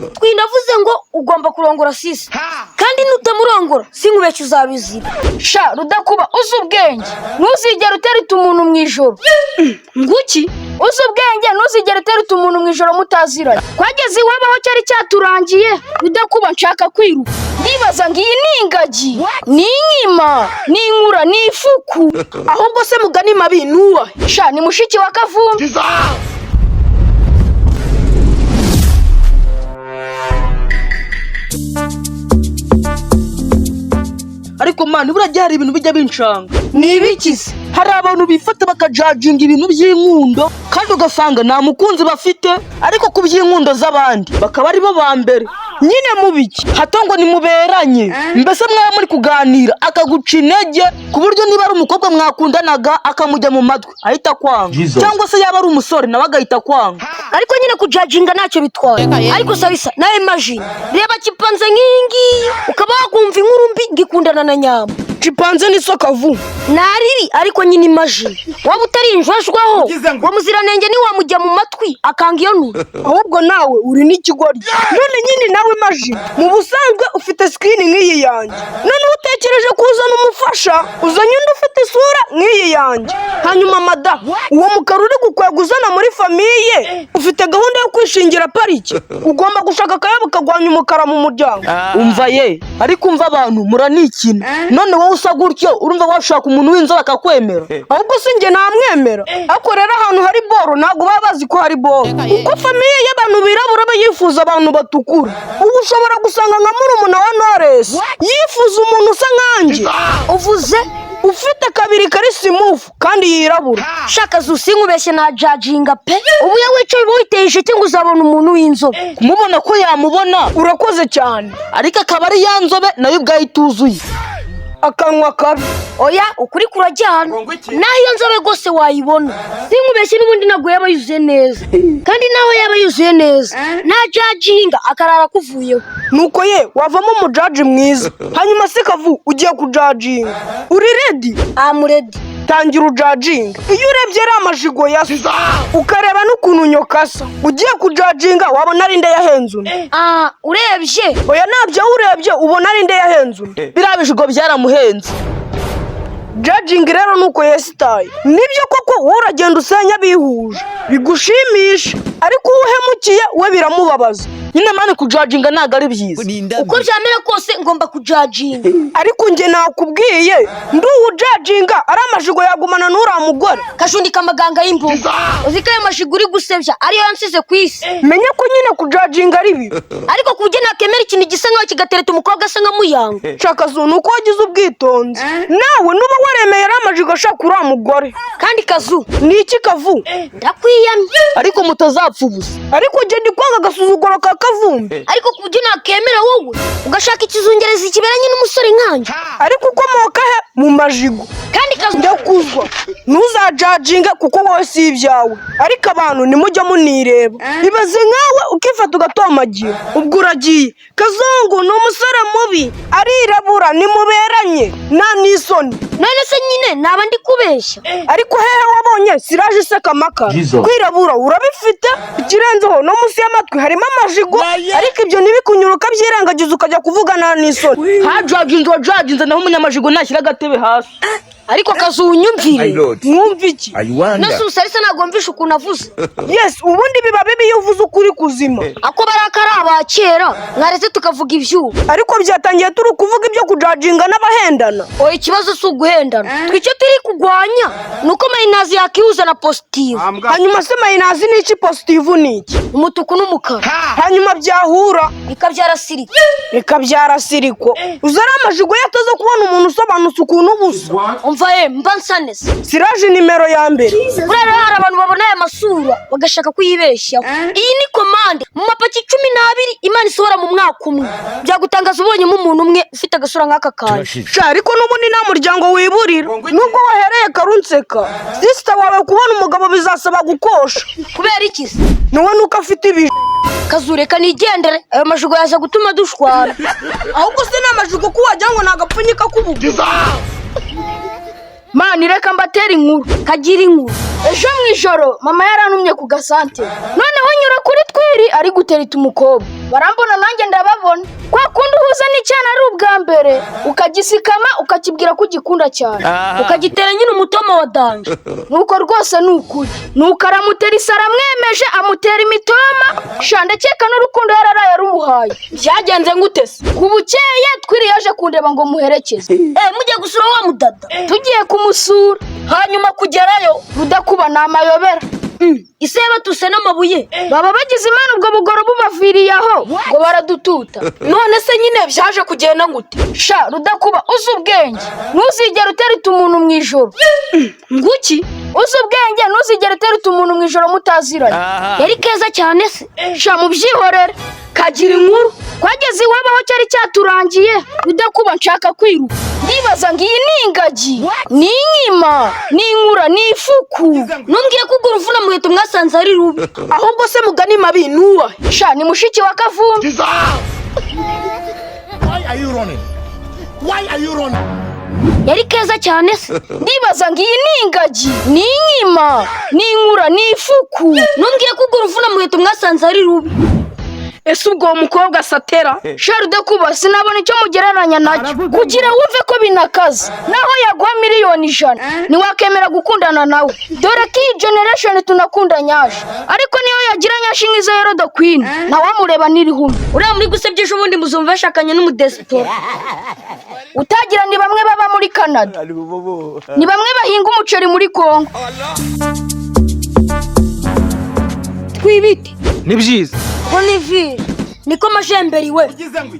twinavuze ngo ugomba kurongora sisi kandi nutamurongora sinkubeshye uzabizira. Sha Rudakuba uzi ubwenge ntuzigera utereta umuntu mu ijoro. Nguki uzi ubwenge ntuzigera utereta umuntu mu ijoro mutaziranye. Twageze iwabo aho cyari cyaturangiye Rudakuba nshaka kwiruka ndibaza ngo iyi ni ingagi ni inkima ni inkura ni ifuku ahubwo se mugani mabi nuwa. Sha ni mushiki wa Kavumbi. Ariko mani burajya hari ibintu bijya bincanga. Ni ibikize hari abantu bifata bakajajinga ibintu by'inkundo kandi ugasanga nta mukunzi bafite ariko ku by'inkundo z'abandi bakaba ari bo ba mbere. Nyine mubiki hato ngo nimuberanye mbese mwaba muri kuganira akaguca intege ku buryo niba ari umukobwa mwakundanaga akamujya mu matwi ahita kwanga cyangwa se yaba ari umusore nawe agahita kwanga. Ariko nyine kujajinga ntacyo bitwaye. Ariko sabisa nawe imagine reba kipanze nk'ingi ukaba wakumva inkuru mbi ngikundana na nyama. Chipanze ni Kavu nariri ariko nyine imagine waba utarinjwajwaho wa muziranenge ni wamujya mu matwi akanga iyo nuru. Ahubwo nawe uri n'ikigori. None nyine nawe imagine mu busanzwe ufite screen nk'iyi yanjye none utekereje kuzana umufasha uzanye undi ufite isura nk'iyi yanjye hanyuma mada uwo mukara uri gukweguzana muri famiye ufite gahunda yo kwishingira pariki ugomba gushaka akayabo kagwanya umukara mu muryango. Umva ye ariko umva abantu muranikina none wowe usa gutyo urumva washaka umuntu w'inzobe akakwemera. Ahubwo sinjye namwemera ariko rero ahantu hari boro ntabwo baba bazi ko hari boro uko famiye y'abantu birabura bayifuza abantu batukura. Ubu ushobora gusanga nka murumuna wa Knowless yifuza umuntu usa nkanje uvuze ufite kabiri kari simufu kandi yirabura. Shaka zusinkubeshye na judginga pe ubu yawicaye witeje cyangwa uzabona umuntu w'inzobe kumubona ko yamubona urakoze cyane ariko akaba ari yanzobe nayo ubwayituzuye akanwa kabi. Oya ukuri kurajyana naho iyo nzobe gose wayibona sinkubeshye n'ubundi nago yaba yuzuye neza kandi naho yaba yuzuye neza na judginga akarara kuvuyeho nuko ye wavamo umujaji mwiza. Hanyuma se Kavu ugiye kujajinga uri ready? I'm ready. Tangira ujajinga. Iyo urebye ari amajigo yasa ukareba n'ukuntu nyokasa ugiye kujajinga wabona ari nde yahenze undi. Urebye oya nabyo urebye ubona ari nde yahenze undi birabijigo byaramuhenze. Judging rero nuko yesitaye nibyo koko uragenda usenya bihuje bigushimisha ariko uhemukiye we biramubabaza. Nyine mane kujudginga ntago ari byiza uko byamera kose ngomba kujudginga ariko nge nakubwiye ndu ujudginga ari amajigo yagumana n'ura mugore kashundika amaganga y'imbuga uzikaye amajigo uri gusebya ariyo yansize ku isi. Menya ko nyine kujudginga ari bibi ariko kujye nakemera ikintu gisa nkaho kigatereta umukobwa asa nka muyanga. Shaka zunu uko wagize ubwitonzi nawe nuba waremeye ari amajigo ashaka ura mugore kandi Kazu ni iki Kavu ndakwiyamye ariko mutazapfa ubusa ariko nge ndikwanga agasuzuguro ka Kavumbi ariko kujye nakemera wowe ugashaka ikizungereza kiberanye n'umusore nkanje ariko ukomoka he mu majigo kandi Kazu ndakuzwa ntuzajajinga kuko wowe si ibyawe ariko abantu nimujya munireba ibaze nkawe ukifata ugatomagira ubwo uragiye Kazungu ni umusore mubi arirabura nimuberanye nta n'isoni. None se nyine naba ndi kubeshya ariko hehe wabonye siraje iseka amakara kwirabura urabifite ikirenzeho no munsi y'amatwi harimo amajigo ariko ibyo ntibikunyuruka byirengagiza ukajya kuvugana n'isoni. Hajajinze wajajinze naho umunyamajigo nashyira agatebe hasi ariko Kazu unyumvire mwumva iki nasusa arisa nagomvisha ukuntu avuze. Yes ubundi biba bibi iyo uvuze ukuri kuzima ako barakara abakera mwaretse tukavuga ibyubu ariko byatangiye turi kuvuga ibyo kujajinga n'abahendana. Oya ikibazo si uguhendana twicyo turi kugwanya nuko mayinazi yakihuza na positive. Hanyuma se mayinazi ni iki positive ni iki? Umutuku n'umukara hanyuma byahura bikabyara siriko bikabyara siriko uzara amajigo yataze kubona umuntu usobanutse ukuntu busa. Umva mba nsanese siraje nimero ya mbere burara hari abantu babona aya masura bagashaka kuyibeshyaho. Iyi ni komande mu mapaki 12 Imana isohora mu mwaka umwe byagutangaza ubonyemo umuntu umwe ufite agasura nk'aka kanje. Ariko n'ubundi nta muryango wiburira nubwo wahereye karunseka sister wawe kubona umugabo bizasaba gukosha kubera iki se nuwe nuko afite ibije. Kazureka nigendere ayo majigo yaza gutuma dushwana ahubwo se n'amajigo ko wajya ngo nagapfunyika kubuguza. Mani reka mbatera inkuru kagira inkuru ejo mu ijoro mama yarantumye ku gasante noneho nyura kuri twiri ari gutereta umukobwa barambona nanjye ndababona kwa kundi uhuza n'icyana ari ubwa mbere ukagisikama ukakibwira ko ugikunda cyane ukagitera nyine umutoma wa danje. nuko rwose ni ukuri nuko aramutera isara amwemeje amutera imitoma ndakeka n'urukundo yararaye arumuhaye. Byagenze ngute se? ku bukeye twiri yaje kundeba ngo muherekeze. Mugiye gusura wa mudada? tugiye kumusura. Hanyuma kugerayo Rudakuba ni amayobera. ise batuse n'amabuye baba bagize imana ubwo bugoro bubaviriye aho ngo baradututa. none se nyine byaje kugenda ngute? Rudakuba uzi ubwenge ntuzigere utereta umuntu mu ijoro. Nguki? uzi ubwenge ntuzigere utereta umuntu mu ijoro mutaziranye. Yari keza cyane se? Mubyihorere kagira inkuru. twageze iwabo aho cyari cyaturangiye Rudakuba nshaka kwiruka ndibaza ngo iyi ni ingagi ni inkima ni inkura ni ifuku. Numbwiye ko ugura uvuna muheto mwasanze ari rubi. ahubwo se mugani mabi nuwa ni mushiki wa Kavumbi. Why are you running? Why are you running? Yari keza cyane se? ndibaza ngo iyi ni ingagi ni inkima ni inkura ni ifuku. Numbwiye ko ugura uvuna muheto mwasanze ari rubi. ese ubwo mukobwa satera Rudakuba sinabona icyo mugereranya nacyo kugira wumve ko binakaze naho yaguha miliyoni 100 ntiwakemera gukundana nawe dore ko iyi generation tunakunda nyaje ariko niyo yagira nyashi nk'izo Rodo Queen ntawamureba n'irihumye. Uriya muri gusebya ejo bundi muzumva yashakanye n'umudesipora. utagira ni bamwe baba muri Canada ni bamwe bahinga umuceri muri Congo. Twibite ni byiza Olivier niko majemberi we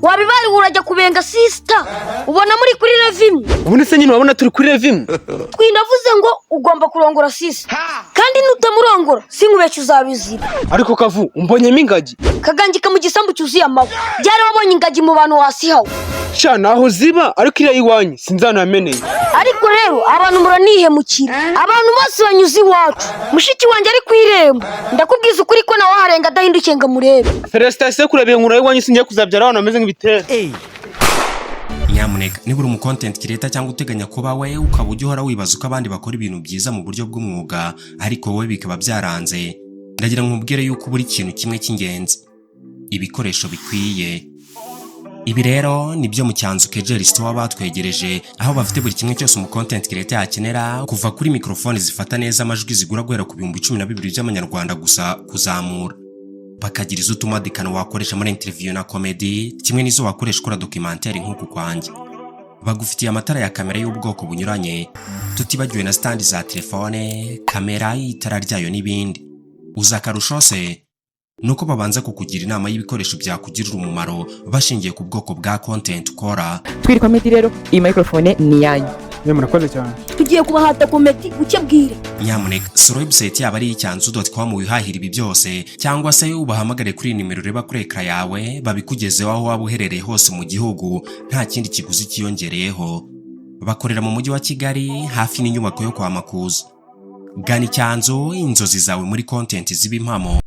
wabibari urajya kubenga sister ubona muri kuri revimwe. ubundi se nyine wabona turi kuri revimwe Twinavuze ngo ugomba kurongora sister kandi nutamurongora sinkubeshye uzabizira. ariko Kavu umbonyemo ingagi Kagangika mu gisambu cyuzuye amawe byari wabonye ingagi mu bantu wasihawe. naho ziba ariko iriya iwanyu sinzanameneye. Ariko rero abantu muranihemukira abantu bose banyuze iwacu mushiki wanjye ari ku irembo ndakubwiza ukuri ko nawe harenga adahindukiye ngo amurebe. Felicitation kureba inkuru iwanyu singiye kuzabyara abana bameze nk'ibitera. Nyamuneka niba uri umu content creator cyangwa uteganya kuba we ukaba ujya uhora wibaza uko abandi bakora ibintu byiza mu buryo bw'umwuga ariko wowe bikaba byaranze, ndagira ngo nkubwire yuko buri kintu kimwe cy'ingenzi ibikoresho bikwiye. Ibi rero nibyo mu Cyanzu Kegel Store batwegereje aho bafite buri kimwe cyose umu content creator yakenera kuva kuri microphone zifata neza amajwi zigura guhera ku 12,000 by'amanyarwanda gusa kuzamura. Bakagira izo utumadikano wakoresha muri interview na comedy kimwe n'izo wakoresha ukora documentaire nk'uku kwanjye. Bagufitiye amatara ya kamera y'ubwoko bunyuranye tutibagiwe na stand za telefone, kamera, itara ryayo n'ibindi. Uzakarusho se nuko babanza kukugira inama y'ibikoresho byakugirira umumaro bashingiye ku bwoko bwa content ukora. Twiri comedy rero iyi microphone ni yanyu. Murakoze cyane. Tugiye kubahata komedi ukebwire. Nyamuneka sura website yaba ari icyanzu.com wihahira ibi byose cyangwa se ubahamagare kuri nimero reba kuri ekra yawe babikugezeho aho waba uherereye hose mu gihugu nta kindi kiguzi kiyongereyeho. Bakorera mu mujyi wa Kigali hafi n'inyubako yo kwa Makuza. Gana Icyanzu inzozi zawe muri content ziba impamo.